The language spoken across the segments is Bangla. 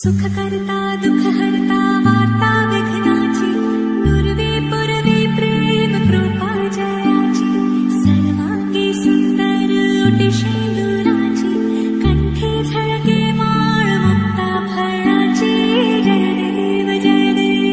सुख करता दुःख हरता वार्ता विघ्नाची पूर्वी पूर्वी प्रेम कृपा जयाची सर्वांगी सुंदर ओटी शेंदुराची कंठी झळके माळ मुक्ता फळाची जय देव जय देव.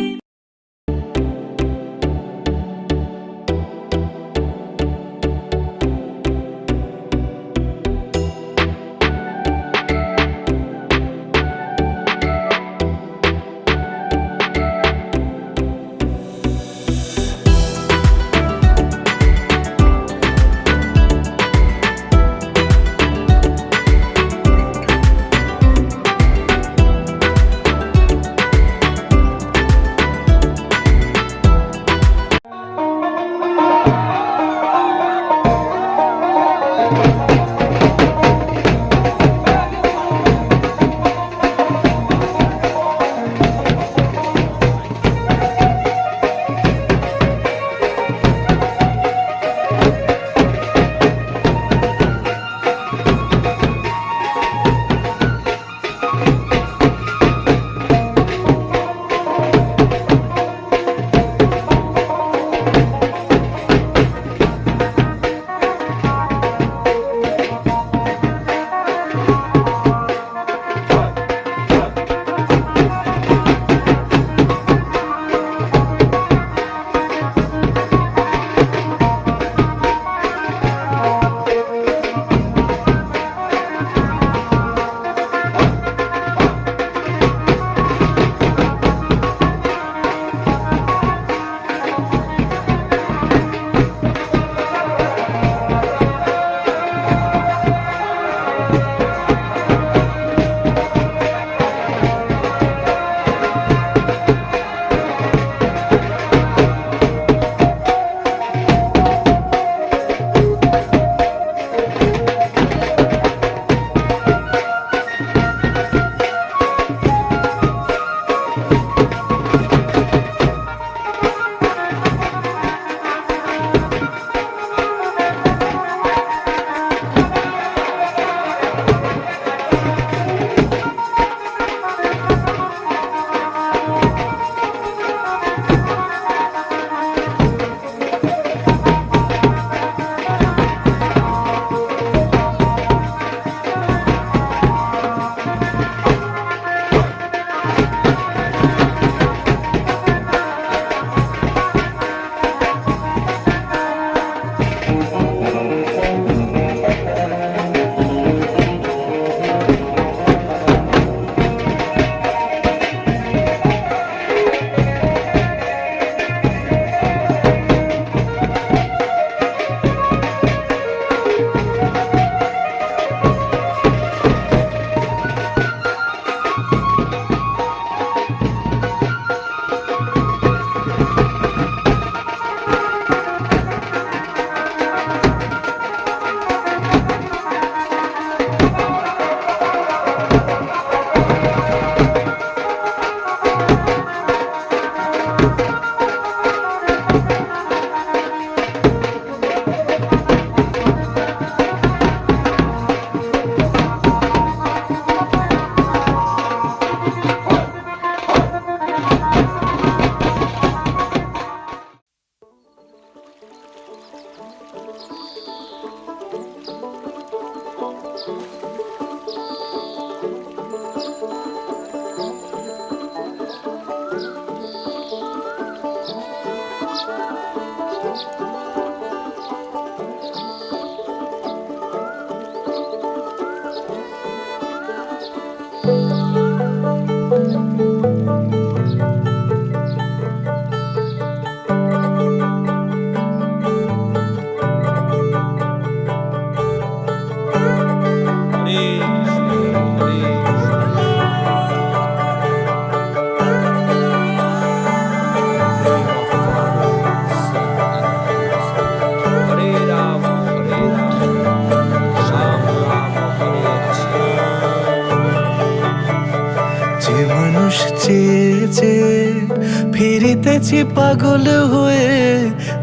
ফিরিতেছি পাগল হয়ে,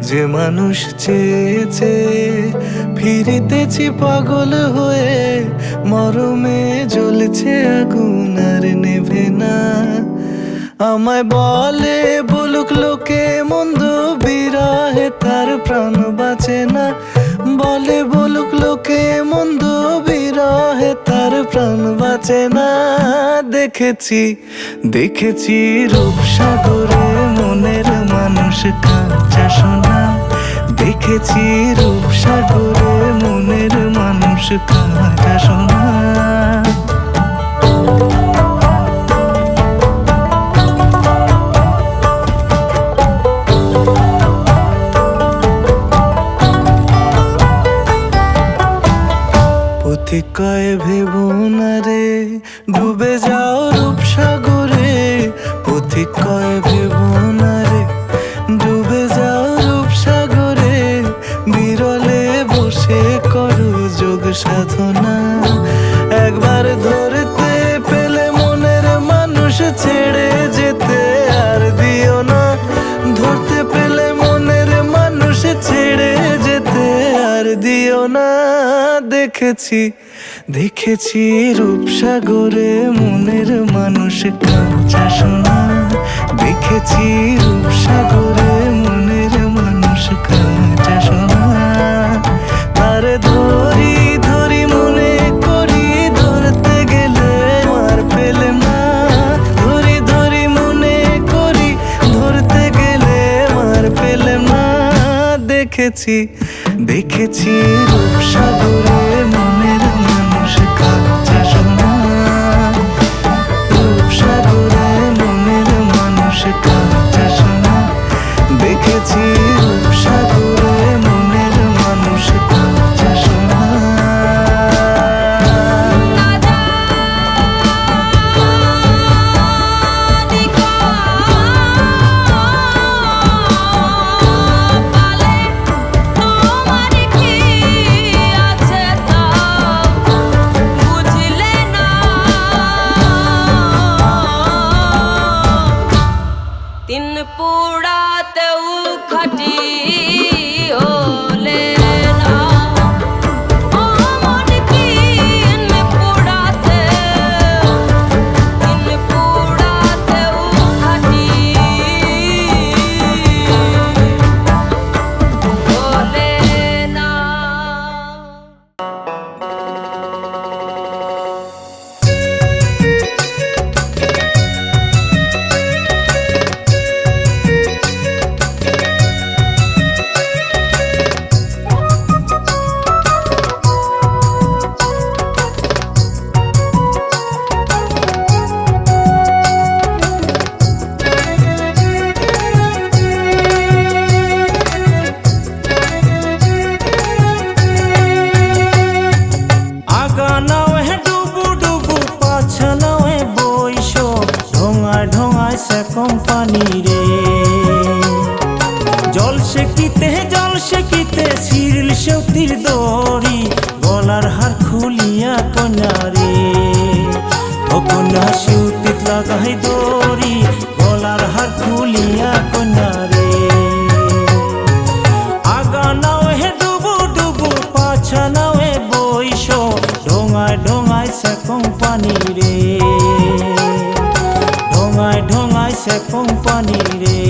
যে মানুষ চেয়েছে ফিরিতেছি পাগল হয়ে, মরমে জ্বলছে আগুন আর নেভে না। আমায় বলে বলুক লোকে মন্দ, বিরহে তার প্রাণ বাঁচে না। বলে বলুক লোকে মন্দ, বিরহে তার প্রাণ বাঁচে না। দেখেছি দেখেছি রূপসাগরে মনের মানুষ কাঁচা সোনা। দেখেছি রূপসাগরে মনের মানুষ কাঁচা সোনা। পথিক কয় ভেবো না রে ডুবে যাও রূপসাগরে। পথিক কয় ভেবো না রে ডুবে যাও রূপসাগরে। বিরলে বসে করো যোগ সাধনা। একবার ধরতে পেলে মনের মানুষ ছেড়ে যেতে আর দিও না। ধরতে পেলে মনের মানুষ ছেড়ে যেতে আর দিও না। দেখেছি দেখেছি রূপসাগরে মনের মানুষ কাঁচা সোনা। দেখেছি রূপসাগরে মনের মানুষ কাঁচা সোনা। তার ধরি ধরি মনে করি ধরতে গেলে আর পেলে না। ধরি ধরি মনে করি ধরতে গেলে আর পেলে না। দেখেছি দেখেছি রূপসাগরে মনের মানুষ কাঁচা সোনা। রূপসাগরে মনের মানুষ কাঁচা সোনা। দেখেছি রূপসাগরে মনের মানুষ কাঁচা সোনা। তিন পুড়াতেও খাটি হলে না। মন তিন পুড়াতেও খাটি হলে না। কোম্পানি রে জল সেকিতে সিরিল শক্তির দড়ি গলার হার খুলিয়া কন্যা রে। ও কন্যা শিউতিত লাগাই দড়ি গলার হার খুলিয়া কন্যা রে। আগা নাও হে ডুবু ডুবু পাছা নাও হে বইস ঢোঙায় ঢোঙায় সে কোম্পানি রে। ঢোঙায় ঢোঙায় সে কোম্পানি রে।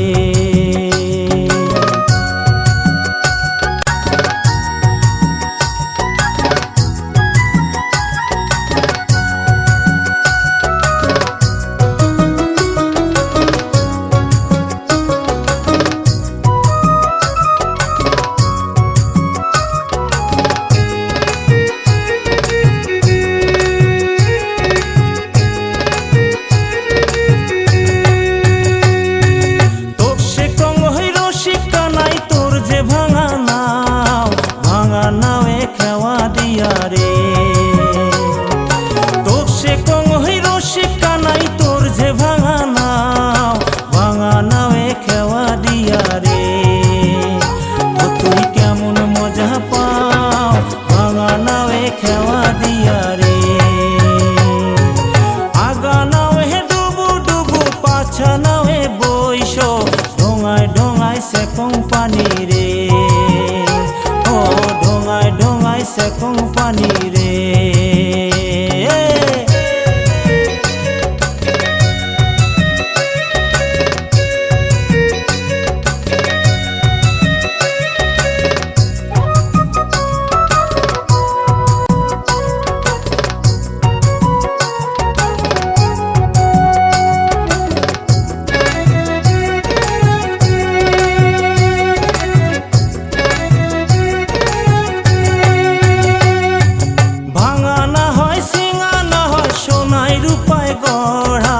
গড়া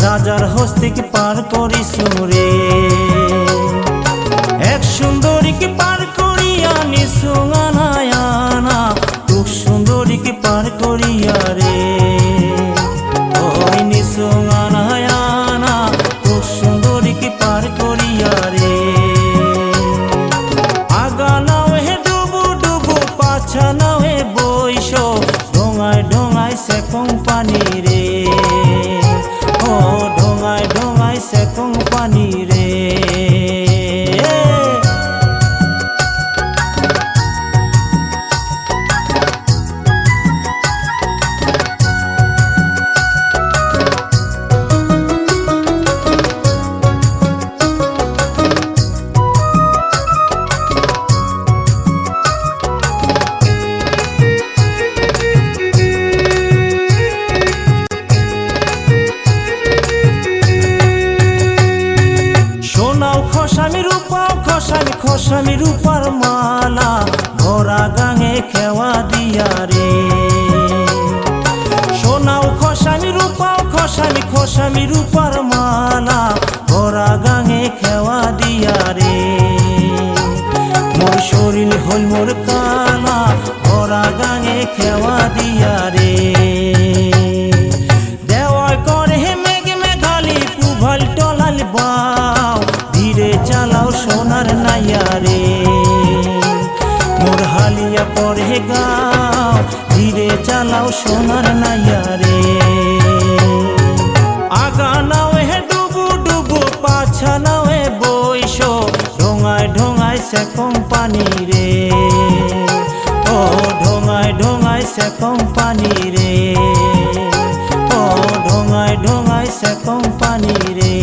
রাজার হস্তিকে পার করিছু রে। এক সুন্দরীকে পার করিয়া নিছু আনায় আনা, রূপ সুন্দরীকে পার করিয়া রে। ওই নিছু আনায় আনা, রূপ সুন্দরীকে পার করিয়া রে। আগা নাও হে ডুবু ডুবু, পাছা নাও হে বৈশ, ঢোঙায় ঢোঙায় সেকং পানি রে। ও ঢোঙায় ঢোঙায় সেকং পানি রে। খসামি রূপার মালা, ভরা গাঙে খেওয়া দিয়া রে। সোনাও খসামি রূপাও খসামি, খসামি রূপার মালা, ভরা গাঙে খেওয়া দিয়া রে। মোর শরীর হল মোর কালা, ভরা গাঙে খেওয়া দিয়া রে। দেওয়া করে হে মেঘে মেঘালি, পুভাল টলাল বাও, ধীরে চালাও সোনার নাইয়া রে। মোর হালিয়া পরে গাও, ধীরে চালাও সোনার নাইয়া রে। আগা নাও হে ডুবু ডুবু, পাছা নাও হে বৈশ, ঢোঙায় ঢোঙায় সেকং পানি রে। ও ঢোঙায় ঢোঙায় সেকং পানি রে। ও ঢোঙায় ঢোঙায় সেকং পানি রে।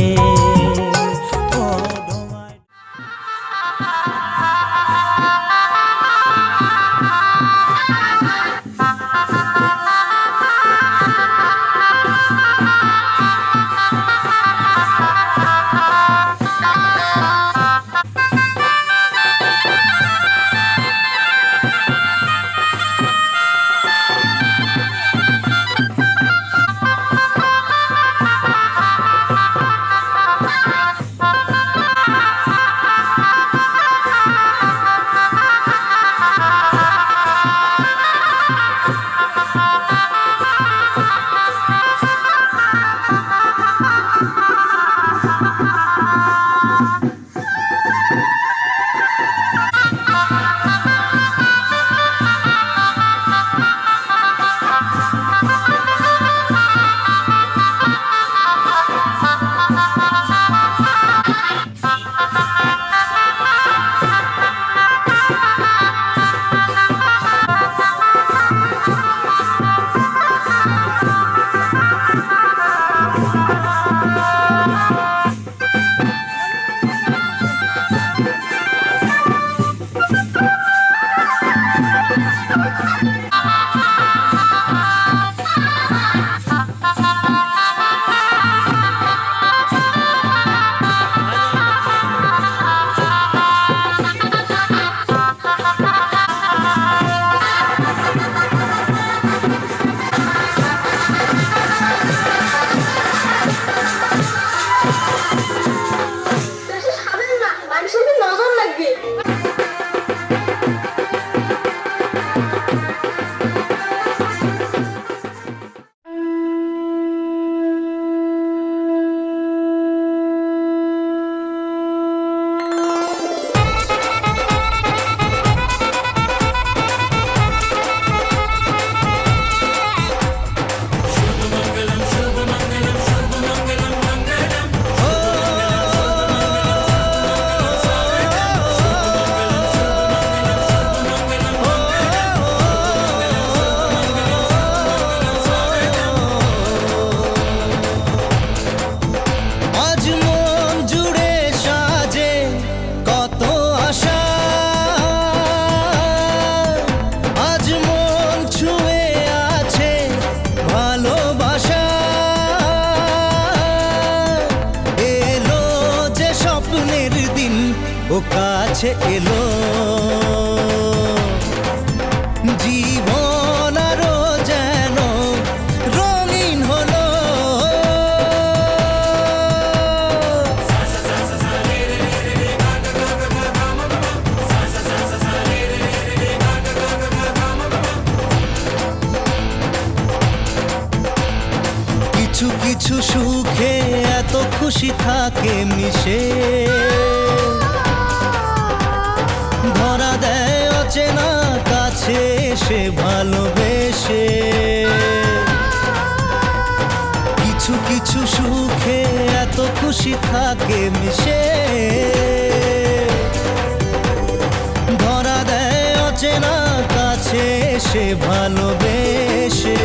ও কাছে এলো জীবন আরো যেন রঙিন হলো সুখে এত খুশি থাকে মিশে, ধরা দেয় অচেনা কাছে এসে ভালোবেসে। কিছু কিছু সুখে এত খুশি থাকে মিশে, ধরা দেয় অচেনা কাছে এসে ভালোবেসে।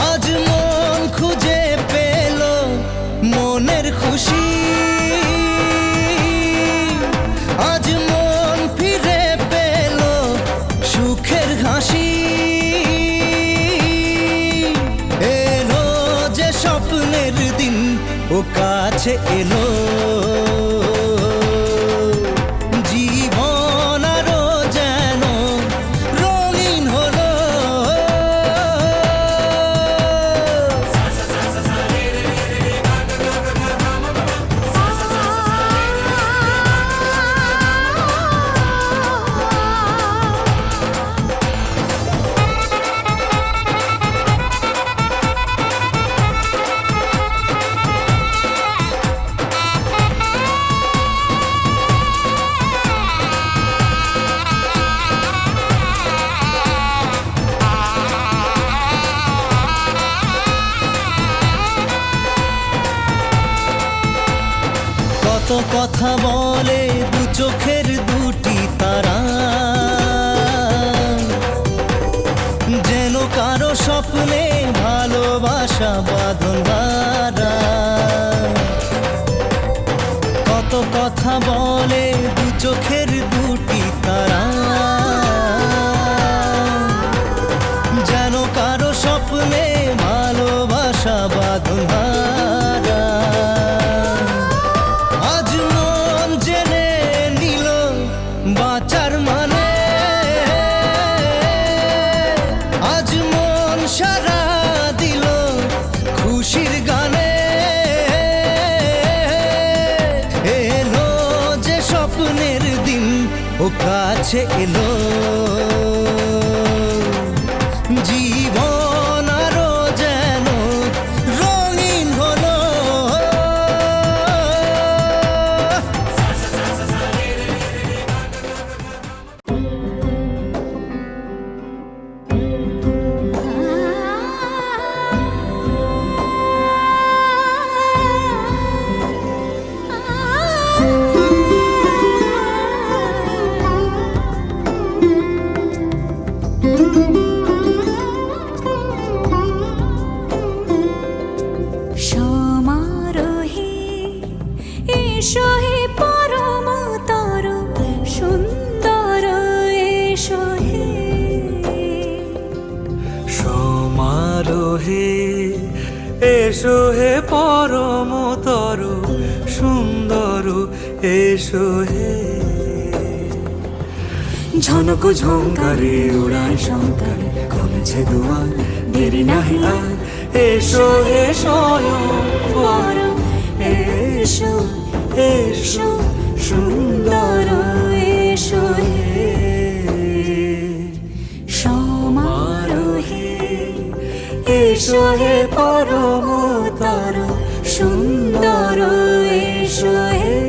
আজ মন খুঁজে পেল মনের খুশি, আজ মন ফিরে পেল সুখের হাসি। এলো যে স্বপ্নের দিন ও কাছে এলো, জীবন আরো যেন রঙিন হলো। কত কথা বলে দু চোখের দুটি তারা, যেন কারো স্বপ্নে ভালোবাসা বাঁধন হারা। কত কথা বলে দু চোখের দুটি তারা, যেন কারো স্বপ্নে ভালোবাসা বাঁধন হারা। আজ মন জেনে নিল বাঁচার মানে, আজ মন সারা দিল খুশির গানে। এলো যে স্বপ্নের দিন ও কাছে এলো, জীবন আরো যেন রঙিন হলো। সমারোহে এসো হে পরমতর সুন্দর এসো হে। সমারোহে এসো হে পরমতর সুন্দর এসো হে। ঝনক ঝঙ্কারে উড়ায় শঙ্কারে কমেছে দুয়ার, দেরি নাহি আর এসো হে স্বয়ংবর। এসো এসো সুন্দর এসো হে। সমারোহে এসো হে পরমতর সুন্দর এসো হে।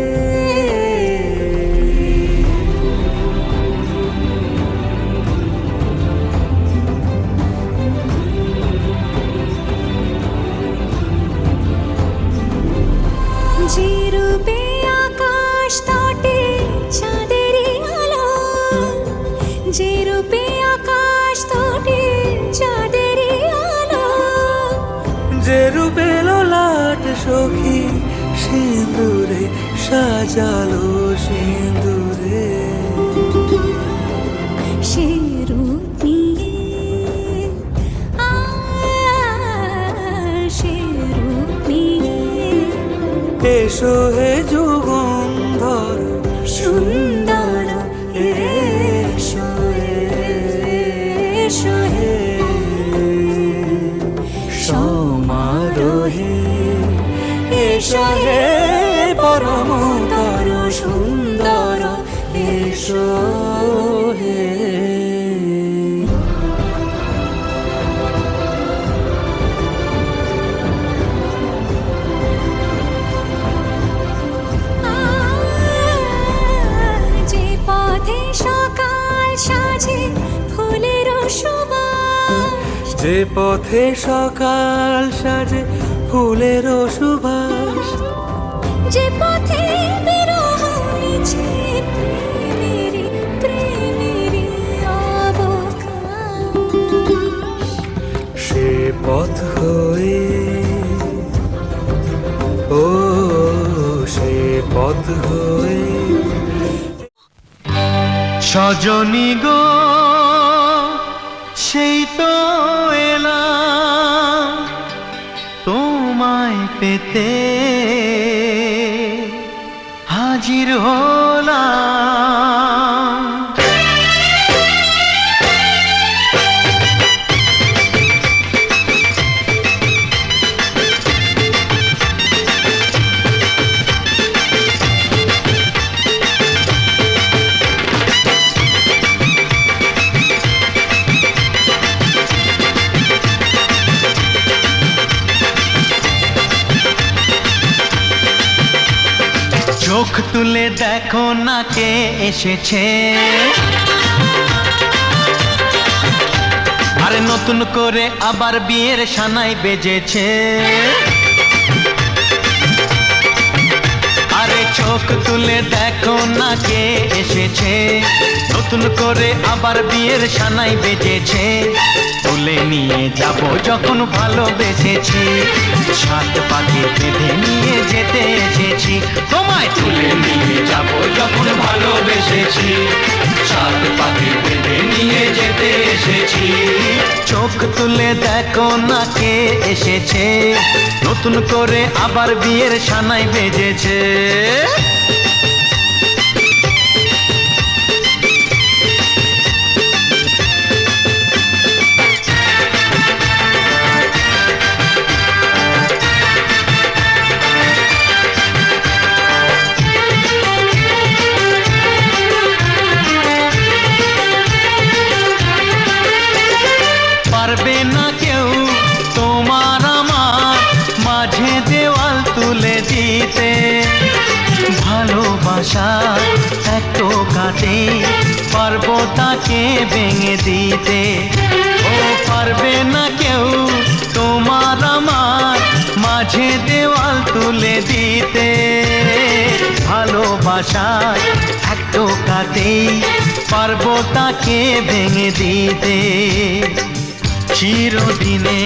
যে রূপে আকাশ তটে চাঁদেরই আলো, যে রূপে আকাশ তটে চাঁদেরই আলো। যে রূপে ললাট সখী সিঁদুরে সাজালো সিঁদুরে। সে রূপ নিয়ে সে রূপ নিয়ে এসো হে যুগন্ধর সুন্দর এসো এসো হে। সমারোহে এসো হে পরমতর সুন্দর এসো হে। যে পথে সকাল সাজে ফুলেরও সুবাস, যে পথে বিরহ মিছে প্রেমেরই প্রেমেরই অবকাশ, সে পথ হয়ে ও সে পথ হয়ে সজনী গো সেই তো এলাম তোমায় পেতে, হাজির হলাম। চোখ তুলে দেখো না কে এসেছে, আরে নতুন করে আবার বিয়ের সানাই বেজেছে। আরে চোখ তুলে দেখো না কে এসেছে, নতুন করে আবার বিয়ের সানাই বেজেছে। তুলে নিয়ে যাব যখন ভালোবেসেছি, সাত পাকে বেঁধে নিয়ে যেতে এসেছি। তোমায় তুলে নিয়ে যাব যখন ভালোবেসেছি, সাত পাকে বেঁধে নিয়ে যেতে এসেছি। চোখ তুলে দেখো না কে এসেছে, নতুন করে আবার বিয়ের সানাই বেজেছে। পারবে না কেউ তোমার আমার মাঝে দেওয়াল তুলে দিতে, ভালোবাসা এত কাটে পারবো তাকে ভেঙে দিতে। ও পারবে না কেউ তোমার আমার মাঝে দেওয়াল তুলে দিতে, ভালোবাসা এত কাটে পারবো তাকে ভেঙে দিতে। চিরদিনে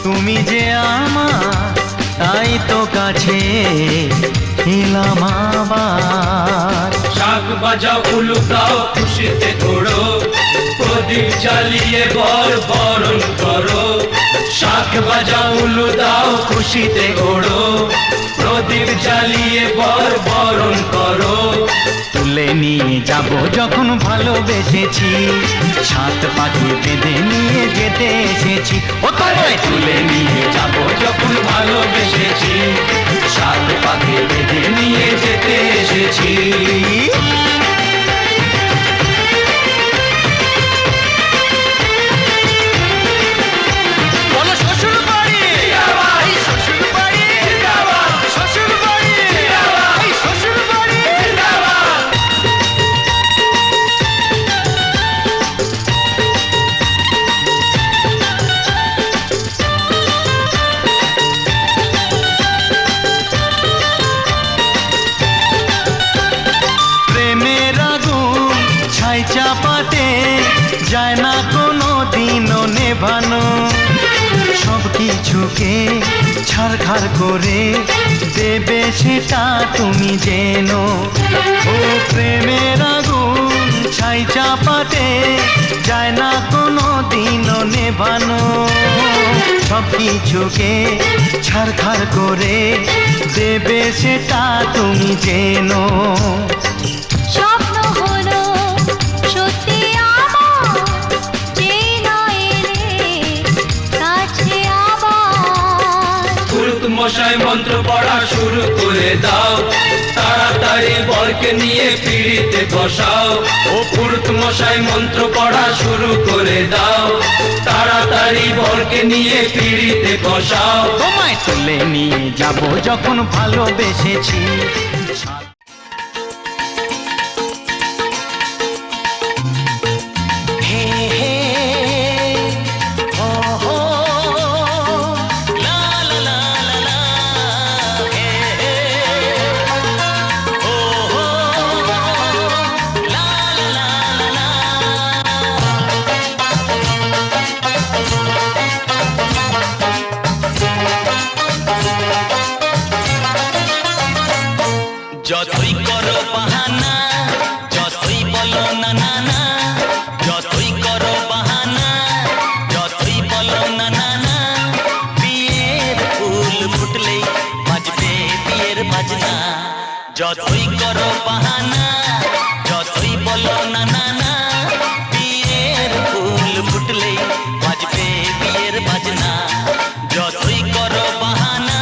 তুমি যে আমার, তাই তো কাছে এলাম আবার। শাক বাজাও উলু দাও খুশিতে ঘোড়ো, প্রদীপ জ্বালিয়ে বরণ করো। শাক বাজাও উলু দাও খুশিতে ঘোড়ো, প্রদীপ জ্বালিয়ে বরণ করো। তুলে নিয়ে যাব যখন ভালোবেসেছি, সাত পাখি বেঁধে নিয়ে যেতে এসেছি। ও তোমায় তুলে নিয়ে যাব যখন ভালোবেসেছি, সাত পাকে বেঁধে নিয়ে যেতে এসেছি। বলো শ্বশুর বাড়ি, এই শ্বশুর বাড়ি, শ্বশুর বাড়ি, এই শ্বশুর বাড়ি। প্রেমের আগুন ছাই চাপাতে যায় না কোনো দিনও নেভানো, সব কিছুকে ছাড়খাড় করে দেবে সেটা তুমি জেনো। ও প্রেমের আগুন ছাই চাপাতে যায় না কোনো দিনও নেভানো, সব কিছুকে ছাড়খাড় করে দেবে সেটা তুমি জেনো। স্বপ্ন হলো সত্যি আমার, যে না এলে কাছে আবার। পুরুত মশাই মন্ত্র পড়া শুরু করে দাও, তাড়াতাড়ি বরকে নিয়ে পিড়িতে বসাও। ও পুরুত মশাই মন্ত্র পড়া শুরু করে দাও, তাড়াতাড়ি বরকে নিয়ে পিড়িতে বসাও। তোমায় তুলে নিয়ে যাব যখন ভালোবেসেছি। হে হে ও যতই করো বাহানা, যতই বলো না না না, যতই করো বাহানা, যতই বলো না না না, বিয়ের ফুল ফুটলেই বাজবে বিয়ের বাজনা। যতই করো বাহানা, যতই বলো না না না, বিয়ের ফুল ফুটলেই বাজবে বিয়ের বাজনা। যতই করো বাহানা।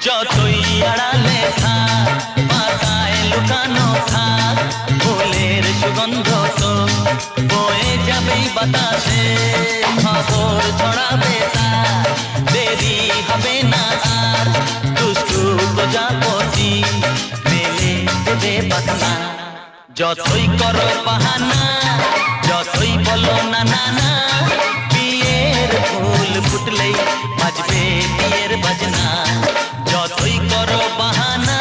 যতই আড়ালে থাক, পাতায় লুকানো থাক, ফুলের সুগন্ধ তো বয়ে যাবেই বাতাসে। খবর ছড়াবে তার, দেরি হবে না আর, দুষ্টু প্রজাপতি মেলে দেবে বাসনা। যতই করো বাহানা, যতই বলো না না না, বিয়ের ফুল ফুটলেই বাজবে বিয়ের বাজনা। যতই করো বাহানা।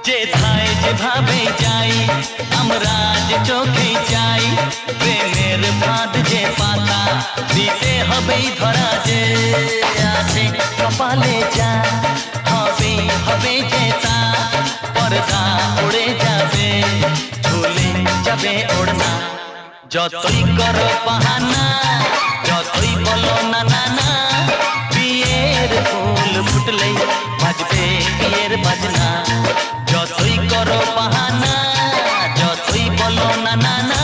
যেথায় যেভাবে যাই আমরা যে চোখে চাই, প্রেমের ফাঁদ যে পাতা দিতে হবেই ধরা। যে আছে কপালে যা হবে হবে যে তা, পর্দা উড়ে যাবে ঝুলে যাবে ওড়না। যতই করো বাহানা, যতই বলো না না না, বিয়ের ফুল ফুটলেই বাজবে বিয়ের বাজনা। যতই করো বাহানা, যতই বলো না না না,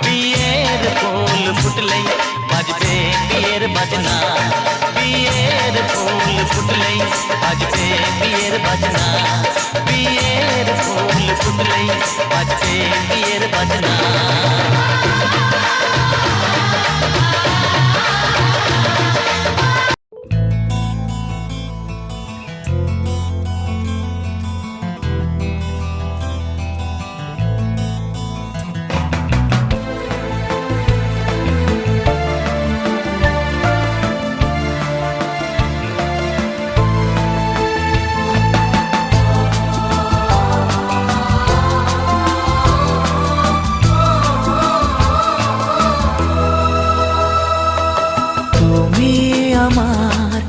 বিয়ের ফুল ফুটলেই বাজবে বিয়ের বাজনা। বিয়ের ফুল ফুটলেই বাজবে বিয়ের বাজনা। বিয়ের ফুল ফুটলেই বাজবে বিয়ের বাজনা। আমার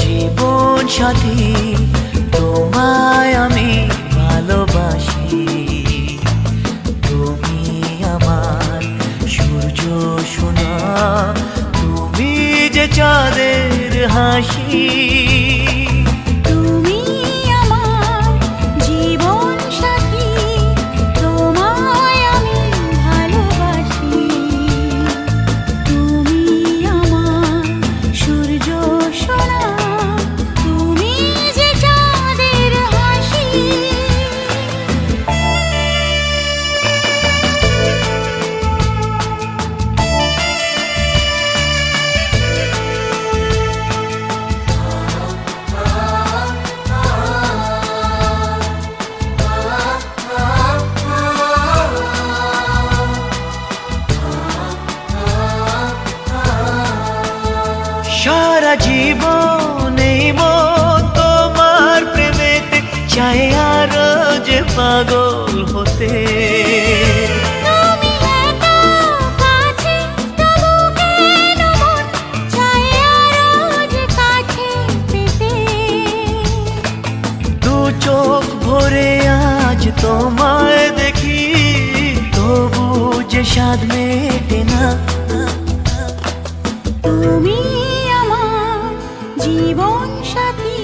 জীবন সাথী, তোমায় আমি ভালোবাসি। তুমি আমার সূর্য সোনা, তুমি যে চাঁদের হাসি। তুমি আমার জীবন সাথী, তোমায় আমি ভালোবাসি। তুমি আমার সূর্য সোনা, তুমি যে চাঁদের হাসি। সারা জীবন এই মন তোমার প্রেমেতে চাই আরো যে পাগল হতে। তুমি এত কাছে, তবু কেন মন চায় আরো যে কাছে পেতে। দু চোখ ভরে আজ তোমায় দেখি, তবু যে স্বাদ মেটে না। তুমি আমার জীবন সাথী,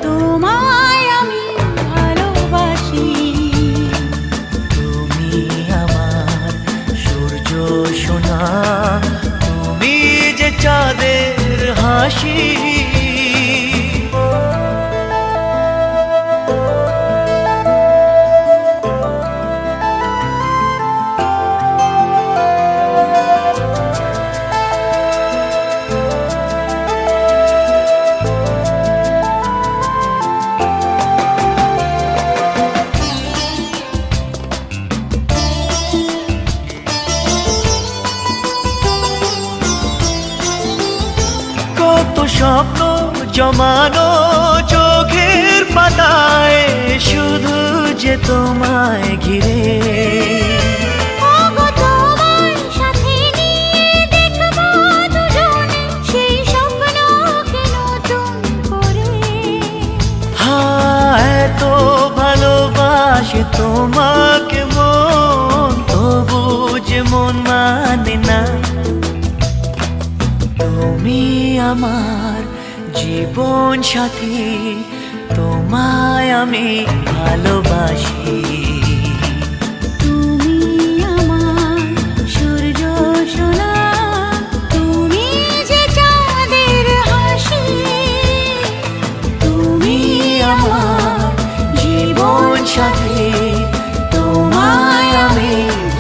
তোমায় আমি ভালোবাসি। তোমায় ঘিরে। ওগো তোমার সাথে নিয়ে দেখবো দুজনে সেই স্বপ্নকে নতুন করে। এত ভালোবাসে তোমাকে মন, তবু যে মন মানে না। তুমি আমার জীবন সাথী, তোমায় আমি ভালোবাসি। তুমি আমার সূর্য সোনা, তুমি যে চাঁদের হাসি। তুমি আমার জীবন সাথী, তোমায় আমি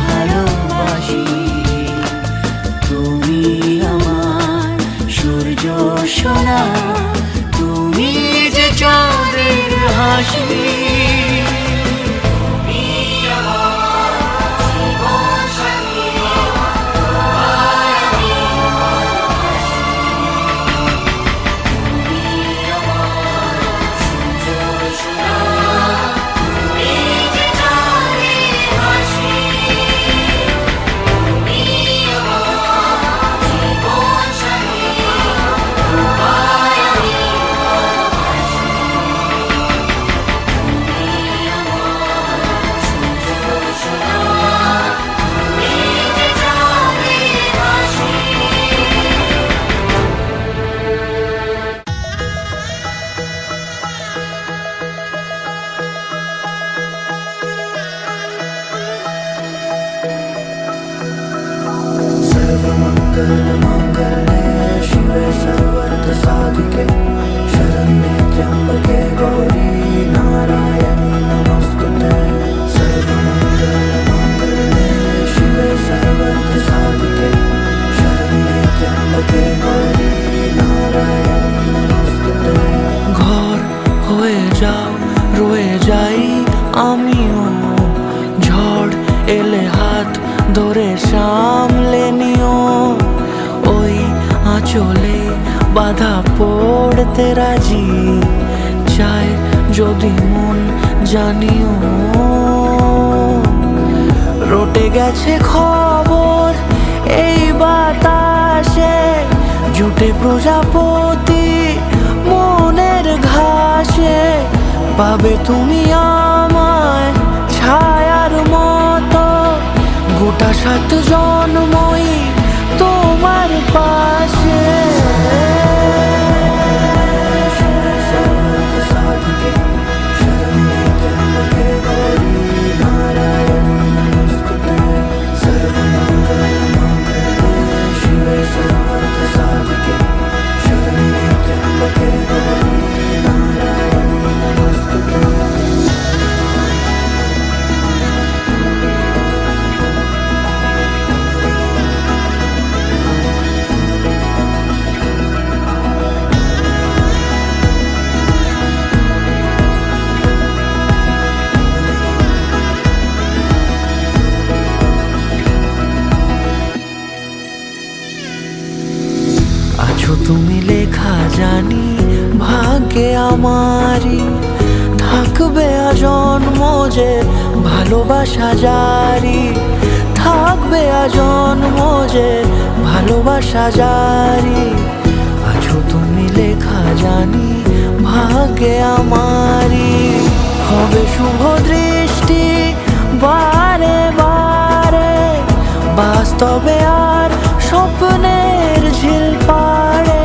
ভালোবাসি। তুমি আমার সূর্য সোনা, তুমি যে চাঁদের হাসি। सर्वमङ्गलमाङ्गल्ये शिवे सर्वार्थसाधिके शरण्ये त्र्यम्बके गौरी नारायणी नमोस्तुते। सर्वमङ्गलमाङ्गल्ये शिवे सर्वार्थसाधिके शरण्ये त्र्यम्बके गौरी नारायणी नमोस्तुते। ঘর হয়ে যাও, রয়ে যাই আমিও, ঝড় এলে হাত ধরে সামলে নিও। ওই আঁচলে বাধা পড়তে রাজি, চাই যদি মন জানিও। রটে গেছে খবর এই বাতাসে, জুটে প্রজাপতি মনের ঘাসে। পাবে তুমি আমায় ছায়ার মতো, গোটা 7 জন্মই তোমার পাশে। আছো তুমি লেখা জানি ভাগ্যে আমারই, থাকবে আজন্ম যে ভালোবাসা জারি। থাকবে আজন্ম যে ভালোবাসা জারি। আছো তুমি লেখা জানি ভাগ্যে আমারই, হবে শুভ দৃষ্টি বারে বারে, বাস্তবে আর স্বপ্নের ঝিল পাড়ে।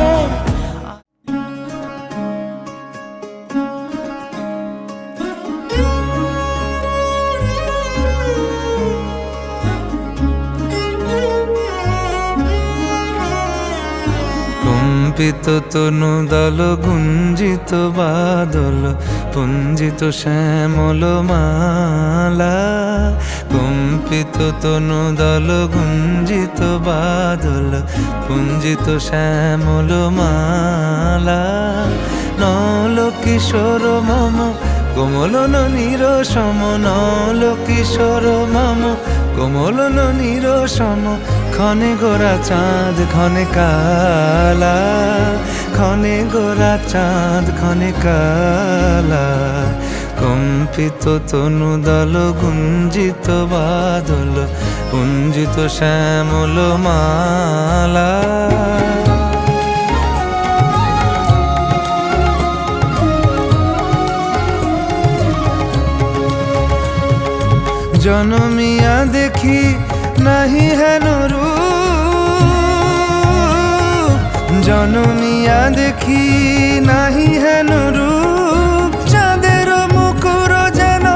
কম্পিত তনু দল গুঞ্জিত বাদল পুঞ্জিত শ্যামল মালা। কম্পিত তনু দল গুঞ্জিত বাদল পুঞ্জিত শ্যামল মালা। নল কিশোর মম কোমল নীর সম, নল কিশোর মম কোমল নীর সম। ক্ষণে গোরা চাঁদ ক্ষণে কালা, ক্ষণে গোরা চাঁদ ক্ষণে কালা। কম্পিত তনুদল গুঞ্জিত বাদল পুঞ্জিত শ্যামল মালা জনমিয়া দেখি নাহি হেন রূপ জনমিয়া দেখি নাহি হেন রূপ চাঁদের মুকুর যেন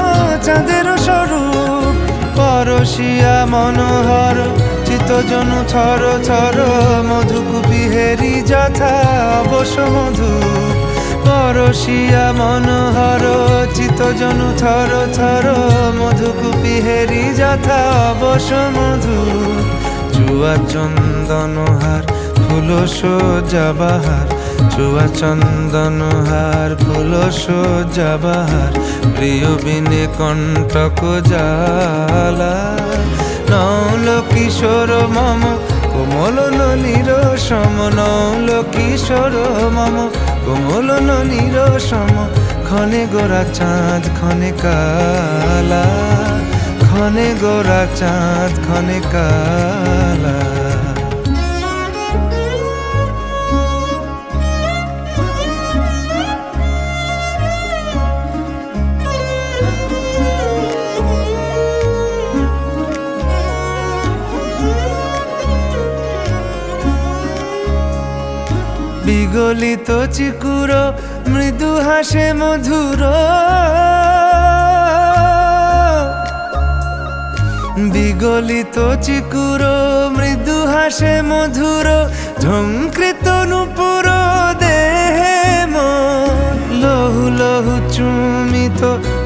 চাঁদের স্বরূপ পরশিয়া মনোহর চিত্তজনু থর থর মধুকুপি হেরি যথা অবশ মধু পরশিয়া মনোহর চিত্তজনু থর থর মধুকুপি হেরি যথা অবশ মধু চুয়া চন্দনহার ফুল সজ্জা বাহার চুয়া চন্দনহার ফুল সজ্জা বাহার প্রিয় বিনে কণ্টক জালা নৌল কিশোর মম কোমল ননীর সম নৌল কিশোর মম কোমল ননীর সম ক্ষণে গোরা চাঁদ ক্ষণে কালা ক্ষণে গোরা চাঁদ ক্ষণে কালা বিগলিত চিকুর মৃদু হাসে মধুর বিগলিত চিকুর মৃদু হাসে মধুর ঝঙ্কৃত নূপুর দেহে মন লহু লহু চুমিত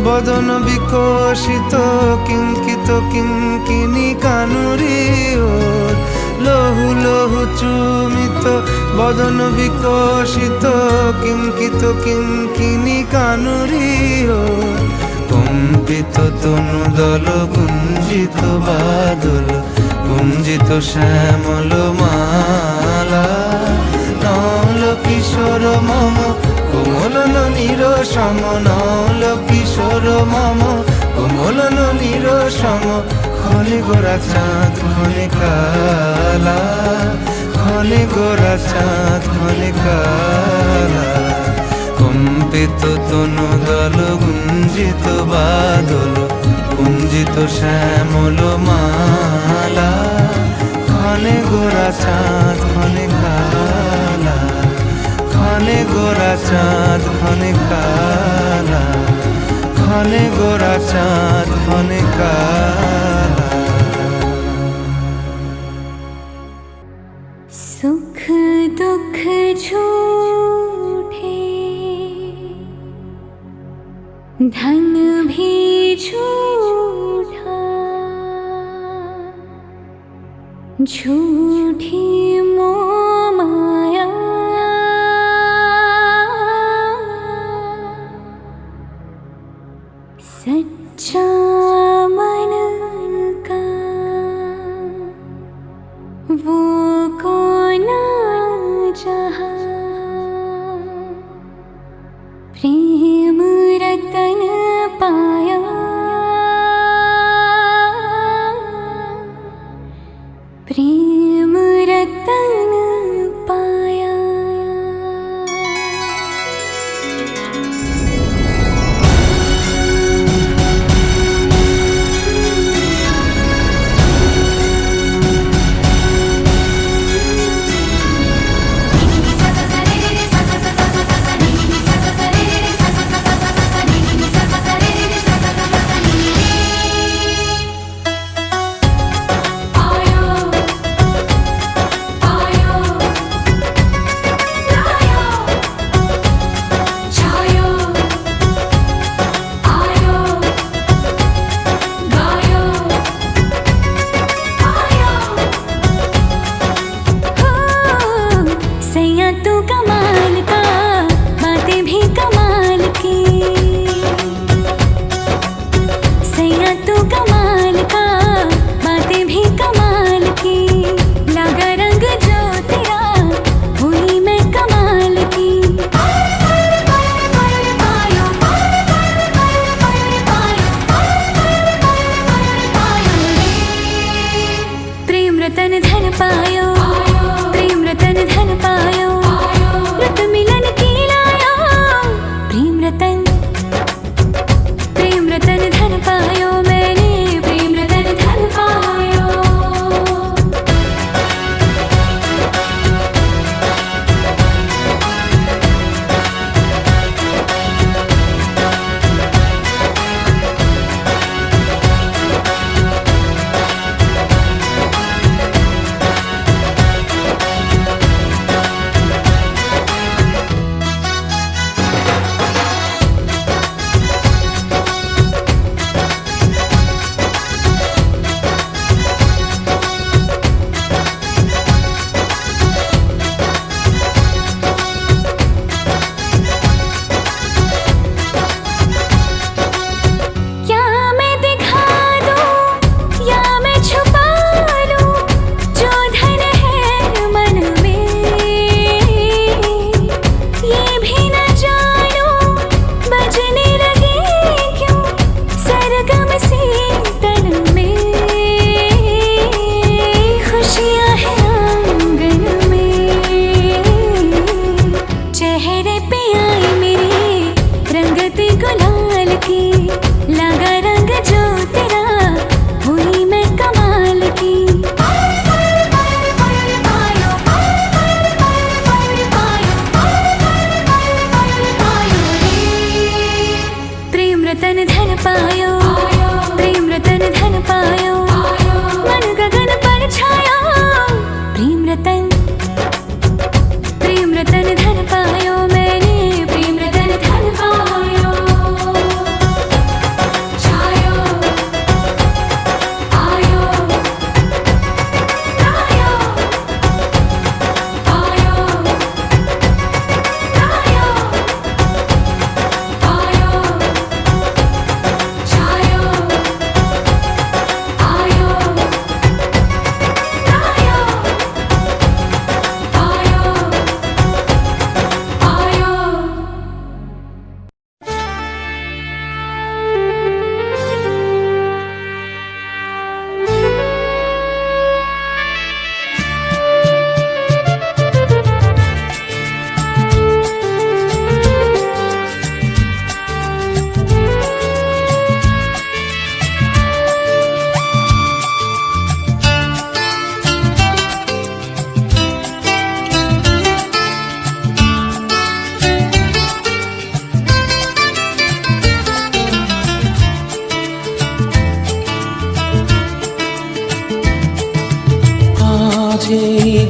বদন বিকশিত কিঙ্কিত কিঙ্কিনি কানুরি ওর লহু লহু চুমিত বদন বিকশিত কিঙ্কিত কিঙ্কিনি কানুরি ওর কম্পিত তনুদল গুঞ্জিত বাদল গুঞ্জিত শ্যামল মালা নল কিশোর মম কোমল ননীর সম নল কিশোর মম কোমল ননীর সম ক্ষণে গোরা চাঁদ ক্ষণে কালা ক্ষণে গোরা চাঁদ ক্ষণে কালা কম্পিত তনুদল গুঞ্জিত বাদল গুঞ্জিত শ্যামল মালা ক্ষণে গোরা চাঁদ ক্ষণে কালা ক্ষণে গোরা চাঁদ ক্ষণে কালা ক্ষণে গোরা চাঁদ ক্ষণে কালা सुख दुख झूठे धन भी झूठा झूठी मोह माया सच्चा मन का वो कौन जहाँ प्रेम रतन पाया प्रेम रतन पाया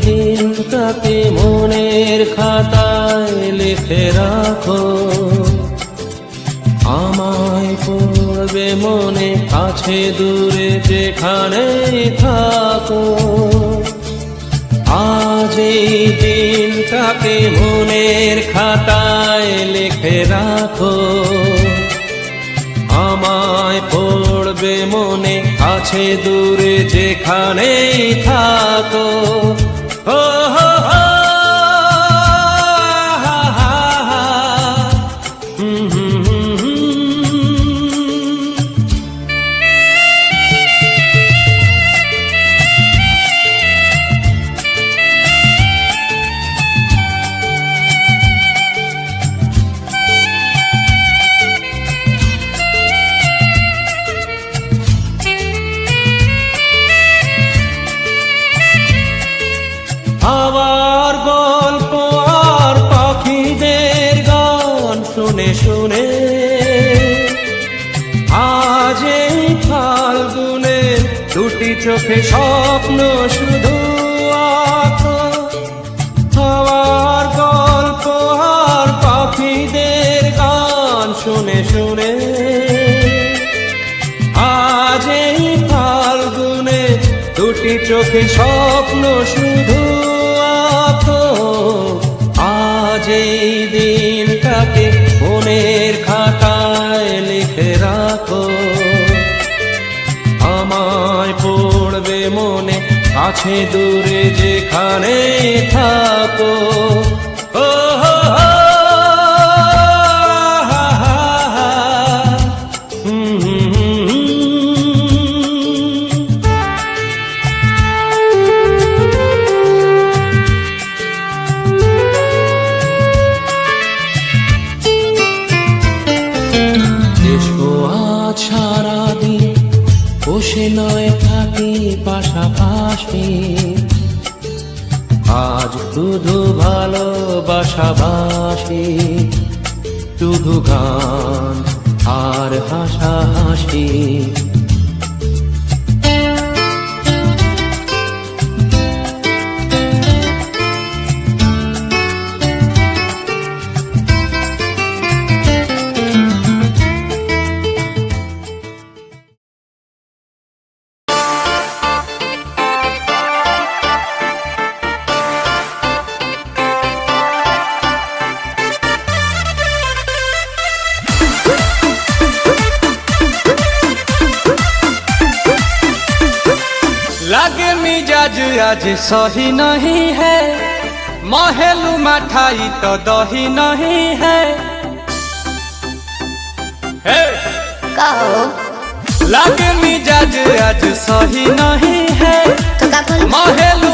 দিনটাকে মনের খাতায় লিখে রাখো, আমায় পড়বে মনে কাছে দূরে যেখানে থাকো। আজ এই দিনটাকে মনের খাতায় লিখে রাখো, আমায় পড়বে মনে কাছে দূরে যেখানেই থাকো। ও হো হো, হা হা হা, হুম হুম হুম হুম। আবার গল্প আর পাখিদের গান শুনে শুনে আজ এই ফাল্গুনে দুটি চোখে স্বপ্ন শুধু আঁকো। আবার গল্প আর পাখিদের গান শুনে শুনে আজ এই ফাল্গুনে দুটি চোখে স্বপ্ন শুধু আঁকো। আজ এই দিনটাকে মনের খাতায় লিখে রাখো, আমায় পড়বে মনে কাছে দূরে যেখানে থাকো। ও হো হো, হা হা হা, হুম হুম হুম হুম। সারাদিন বসে নয় থাকি পাশাপাশি, আজ শুধু ভালোবাসাবাসি, শুধু গান আর হাসাহাসি। लागे मिजाज आज सही नहीं है, महलू मठाई तो दही नहीं है। हे! लागे मिजाज आज सही नहीं है, महलू